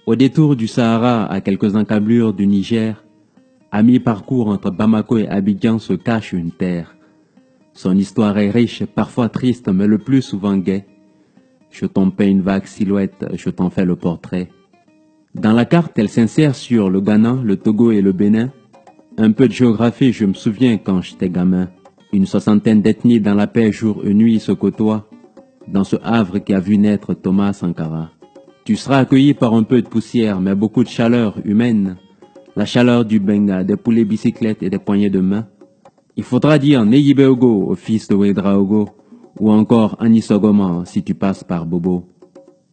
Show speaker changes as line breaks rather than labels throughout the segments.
Au détour du Sahara, à quelques encablures du Niger, à mi-parcours entre Bamako et Abidjan se cache une terre. Son histoire est riche, parfois triste, mais le plus souvent gaie. Je t'en peins une vague silhouette, je t'en fais le portrait. Dans la carte, elle s'insère sur le Ghana, le Togo et le Bénin. Un peu de géographie, je me souviens quand j'étais gamin. Une soixantaine d'ethnies dans la paix jour et nuit se côtoient, dans ce havre qui a vu naître Thomas Sankara. Tu seras accueilli par un peu de poussière, mais beaucoup de chaleur humaine. La chaleur du benga, des poulets bicyclettes et des poignées de main. Il faudra dire Neyibeogo au fils de Wedraogo, ou encore Anisogoma si tu passes par Bobo.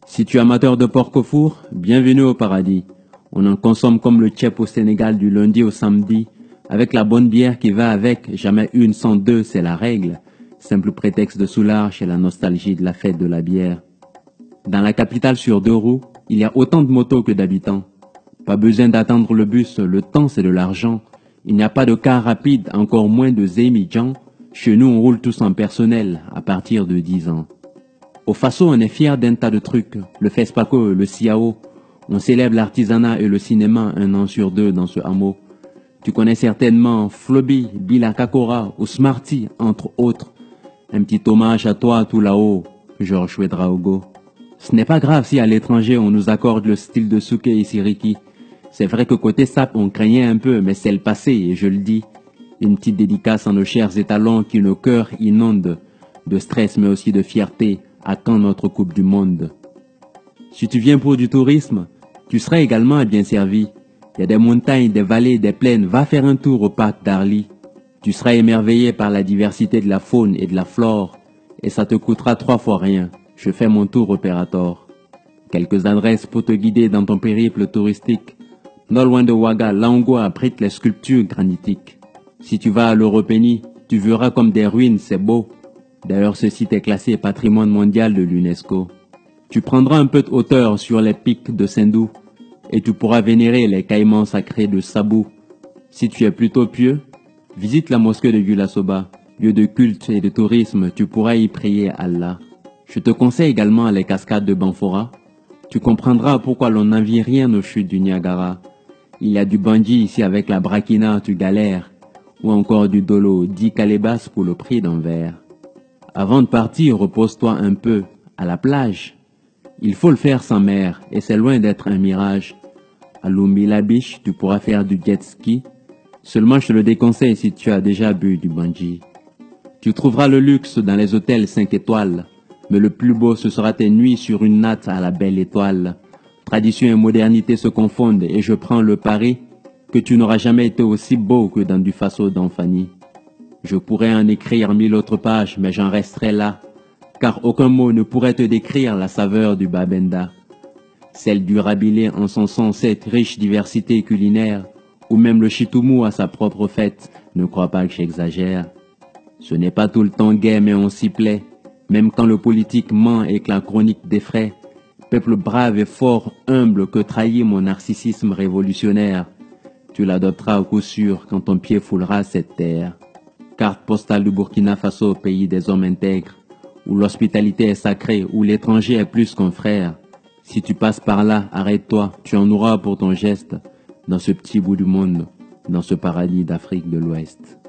Si tu es amateur de porc au four, bienvenue au paradis. On en consomme comme le tchèp au Sénégal du lundi au samedi, avec la bonne bière qui va avec, jamais une sans deux, c'est la règle. Simple prétexte de soulage et la nostalgie de la fête de la bière. Dans la capitale sur 2 roues, il y a autant de motos que d'habitants. Pas besoin d'attendre le bus, le temps c'est de l'argent. Il n'y a pas de car rapide, encore moins de Zémidjan. Chez nous on roule tous en personnel, à partir de 10 ans. Au Faso on est fier d'un tas de trucs, le Fespaco, le Siao. On célèbre l'artisanat et le cinéma 1 an sur 2 dans ce hameau. Tu connais certainement Floby, Bila Kakora ou Smarty, entre autres. Un petit hommage à toi tout là-haut, Georges Wedraogo. Ce n'est pas grave si à l'étranger on nous accorde le style de Souké et Siriki. C'est vrai que côté sap on craignait un peu, mais c'est le passé et je le dis. Une petite dédicace à nos chers étalons qui nos cœurs inondent, de stress mais aussi de fierté, à quand notre Coupe du Monde. Si tu viens pour du tourisme, tu seras également bien servi. Il y a des montagnes, des vallées, des plaines, va faire un tour au parc d'Arly. Tu seras émerveillé par la diversité de la faune et de la flore, et ça te coûtera 3 fois rien. Je fais mon tour opérateur. Quelques adresses pour te guider dans ton périple touristique. Non loin de Ouaga, Lango abrite les sculptures granitiques. Si tu vas à l'Europénie, tu verras comme des ruines, c'est beau. D'ailleurs, ce site est classé patrimoine mondial de l'UNESCO. Tu prendras un peu de hauteur sur les pics de Sindou et tu pourras vénérer les caïmans sacrés de Sabou. Si tu es plutôt pieux, visite la mosquée de Gulasoba, lieu de culte et de tourisme, tu pourras y prier Allah. Je te conseille également les cascades de Banfora. Tu comprendras pourquoi l'on n'envie rien aux chutes du Niagara. Il y a du bungee ici avec la Brakina, tu galères. Ou encore du dolo, 10 calebasses pour le prix d'un verre. Avant de partir, repose-toi un peu, à la plage. Il faut le faire sans mer, et c'est loin d'être un mirage. À Lumbila Beach, tu pourras faire du jet ski. Seulement je te le déconseille si tu as déjà bu du bungee. Tu trouveras le luxe dans les hôtels 5 étoiles. Mais le plus beau, ce sera tes nuits sur une natte à la belle étoile. Tradition et modernité se confondent et je prends le pari que tu n'auras jamais été aussi beau que dans du Faso d'Anfani. Je pourrais en écrire 1000 autres pages, mais j'en resterai là, car aucun mot ne pourrait te décrire la saveur du Babenda. Celle du Rabilé en son sens, cette riche diversité culinaire, ou même le Chitoumou à sa propre fête, ne crois pas que j'exagère. Ce n'est pas tout le temps gai, mais on s'y plaît. Même quand le politique ment et que la chronique défraie, peuple brave et fort, humble que trahit mon narcissisme révolutionnaire, tu l'adopteras au coup sûr quand ton pied foulera cette terre. Carte postale du Burkina Faso, pays des hommes intègres, où l'hospitalité est sacrée, où l'étranger est plus qu'un frère. Si tu passes par là, arrête-toi, tu en auras pour ton geste, dans ce petit bout du monde, dans ce paradis d'Afrique de l'Ouest.